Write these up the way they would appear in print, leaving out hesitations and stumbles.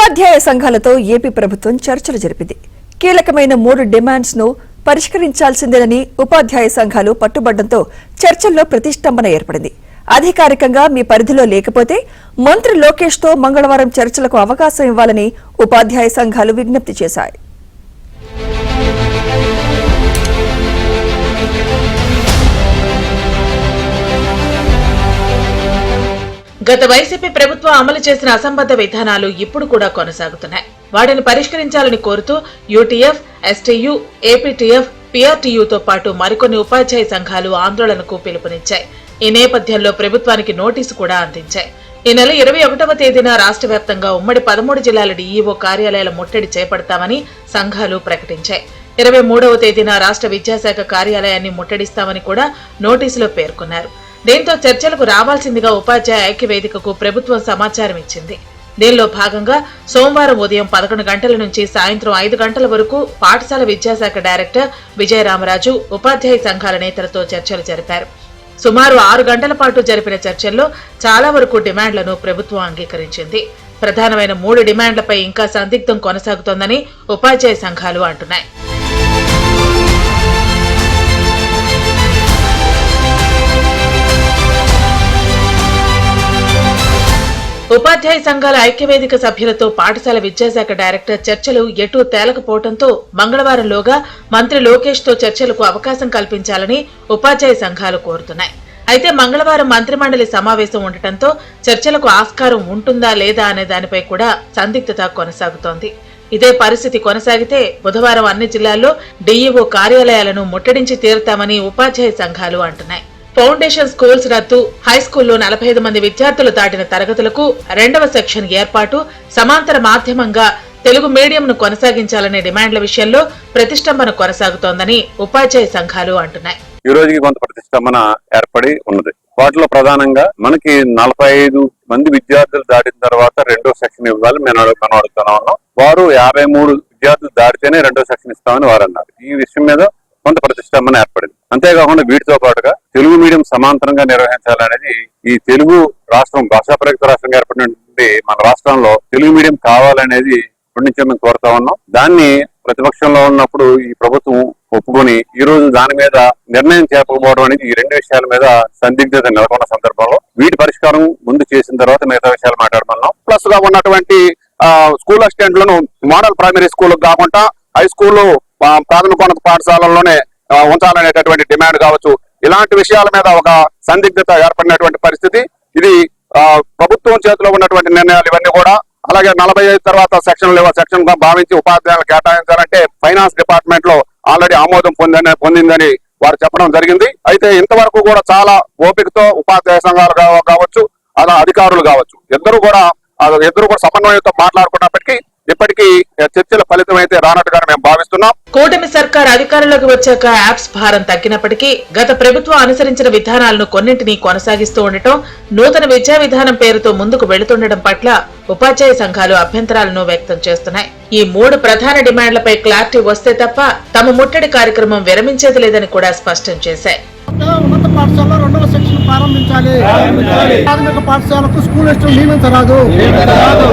ఉపాధ్యాయ సంఘాలతో ఏపీ ప్రభుత్వం చర్చలు జరిపింది. కీలకమైన 3 డిమాండ్స్ ను పరిష్కరించాల్సిందేనని ఉపాధ్యాయ సంఘాలు పట్టుబట్టడంతో చర్చల్లో ప్రతిష్టంభన ఏర్పడింది. అధికారికంగా మీ పరిధిలో లేకపోతే మంత్రి లోకేష్ తో మంగళవారం చర్చలకు అవకాశం ఇవ్వాలని ఉపాధ్యాయ సంఘాలు విజ్ఞప్తి చేశాయి. గత వైసీపీ ప్రభుత్వం అమలు చేసిన అసంబద్ధ విధానాలు ఇప్పుడు కూడా కొనసాగుతున్నాయి. వాటిని పరిష్కరించాలని కోరుతూ యూటీఎఫ్, ఎస్టీయూ, ఏపీటీఎఫ్, పీఆర్టీయూతో పాటు మరికొన్ని ఉపాధ్యాయ సంఘాలు ఆందోళనకు పిలుపునిచ్చాయి. ఈ నేపథ్యంలో ప్రభుత్వానికి నోటీసు కూడా అందించాయి. ఈ నెల 21వ తేదీన రాష్ట్ర వ్యాప్తంగా ఉమ్మడి 13 జిల్లాల డీఈఓ కార్యాలయాల ముట్టడి చేపడతామని సంఘాలు ప్రకటించాయి. 23వ తేదీన రాష్ట్ర విద్యాశాఖ కార్యాలయాన్ని ముట్టడిస్తామని కూడా నోటీసులో పేర్కొన్నారు. దీంతో చర్చలకు రావాల్సిందిగా ఉపాధ్యాయ ఐక్యవేదికకు ప్రభుత్వం సమాచారం ఇచ్చింది. దీనిలో భాగంగా సోమవారం ఉదయం 11 గంటల నుంచి సాయంత్రం 5 గంటల వరకు పాఠశాల విద్యాశాఖ డైరెక్టర్ విజయరామరాజు ఉపాధ్యాయ సంఘాల నేతలతో చర్చలు జరిపారు. సుమారు 6 గంటల పాటు జరిపిన చర్చల్లో చాలా వరకు డిమాండ్లను ప్రభుత్వం అంగీకరించింది. ప్రధానమైన 3 డిమాండ్లపై ఇంకా సందిగ్ధం కొనసాగుతోందని ఉపాధ్యాయ సంఘాలు అంటున్నాయి. ఉపాధ్యాయ సంఘాల ఐక్యవేదిక సభ్యులతో పాఠశాల విద్యాశాఖ డైరెక్టర్ చర్చలు ఎటూ తేలకపోవడంతో మంగళవారంలోగా మంత్రి లోకేష్ తో చర్చలకు అవకాశం కల్పించాలని ఉపాధ్యాయ సంఘాలు కోరుతున్నాయి. అయితే మంగళవారం మంత్రిమండలి సమావేశం ఉండటంతో చర్చలకు ఆస్కారం ఉంటుందా లేదా అనే దానిపై కూడా సందిగ్ధత కొనసాగుతోంది. ఇదే పరిస్థితి కొనసాగితే బుధవారం అన్ని జిల్లాల్లో డీఈఓ కార్యాలయాలను ముట్టడించి తీరుతామని ఉపాధ్యాయ సంఘాలు అంటున్నాయి. ఫౌండేషన్ స్కూల్స్ రద్దు, హైస్కూల్లో 45 మంది విద్యార్థులు దాటిన తరగతులకు 2వ సెక్షన్ ఏర్పాటు, సమాంతర మాధ్యమంగా తెలుగు మీడియంను కొనసాగించాలనే డిమాండ్ల విషయంలో ప్రతిష్టంభన కొనసాగుతోందని ఉపాధ్యాయ సంఘాలు అంటున్నాయి. ఈ రోజుకి కొంత ప్రతిష్టంభన ఏర్పడి ఉన్నది. వాటిలో ప్రధానంగా మనకి 45 మంది విద్యార్థులు దాటిన తర్వాత 2వ సెక్షన్ ఇవ్వాలి మేము అడుగుతున్నాం. వారు 53 విద్యార్థులు దాటితేనే 2వ సెక్షన్ ఇస్తామని వారు అన్నారు. ఈ విషయం మీద కొంత ప్రతిష్టంభన ఏర్పడింది. అంతేకాకుండా వీటితో పాటుగా తెలుగు మీడియం సమాంతరంగా నిర్వహించాలనేది ఈ తెలుగు రాష్ట్రం భాషా ప్రయుక్త రాష్ట్రంగా ఏర్పడినటువంటి మన రాష్ట్రంలో తెలుగు మీడియం కావాలనేది ఇప్పటి నుంచే మేము కోరుతా ఉన్నాం. దాన్ని ప్రతిపక్షంలో ఉన్నప్పుడు ఈ ప్రభుత్వం ఒప్పుకొని ఈ రోజు దాని మీద నిర్ణయం చేపకపోవడం అనేది ఈ 2 విషయాల మీద సందిగ్ధత నెలకొన్న సందర్భంలో వీటి పరిష్కారం ముందు చేసిన తర్వాత మిగతా విషయాలు మాట్లాడమన్నాం. ప్లస్ గా ఉన్నటువంటి స్కూల్ అసిస్టెంట్లను మోడల్ ప్రైమరీ స్కూల్ కాకుండా హై స్కూల్ ప్రాథమికోన్నత పాఠశాలల్లోనే ఉంచాలనేటటువంటి డిమాండ్ కావచ్చు. ఇలాంటి విషయాల మీద ఒక సందిగ్ధత ఏర్పడినటువంటి పరిస్థితి. ఇది ప్రభుత్వం చేతిలో ఉన్నటువంటి నిర్ణయాలు ఇవన్నీ కూడా. అలాగే 45 తర్వాత సెక్షన్ గా భావించి ఉపాధ్యాయులు కేటాయించాలంటే ఫైనాన్స్ డిపార్ట్మెంట్ లో ఆల్రెడీ ఆమోదం పొందిందని వారు చెప్పడం జరిగింది. అయితే ఇంతవరకు కూడా చాలా ఓపికతో ఉపాధ్యాయ సంఘాలు కావచ్చు, అలా అధికారులు కావచ్చు, ఇద్దరు కూడా సమన్వయంతో మాట్లాడుకున్నప్పటికీ ఇప్పటికీ చర్చల ఫలితం అయితే రానట్టుగానే మేము భావిస్తున్నాం. కూటమి సర్కార్ అధికారంలోకి వచ్చాక యాప్స్ భారం తగ్గినప్పటికీ గత ప్రభుత్వం అనుసరించిన విధానాలను కొన్నింటినీ కొనసాగిస్తూ ఉండటం, నూతన విద్యా విధానం పేరుతో ముందుకు వెళుతుండటం పట్ల ఉపాధ్యాయ సంఘాలు అభ్యంతరాలను వ్యక్తం చేస్తున్నాయి. ఈ 3 ప్రధాన డిమాండ్లపై క్లారిటీ వస్తే తప్ప తమ ముట్టడి కార్యక్రమం విరమించేది లేదని కూడా స్పష్టం చేశాయి. ఉన్నత పాఠశాలలో 2వ సెక్షన్ ప్రారంభించాలి. ప్రాథమిక పాఠశాలకు స్కూల్ అసిస్టెంట్ నియమించరాదు.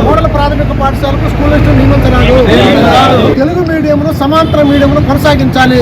మోడల్ ప్రాథమిక పాఠశాలకు స్కూల్ అసిస్టెంట్ నియమించరాదు. తెలుగు మీడియంలో సమాంతర మీడియంలో కొనసాగించాలి.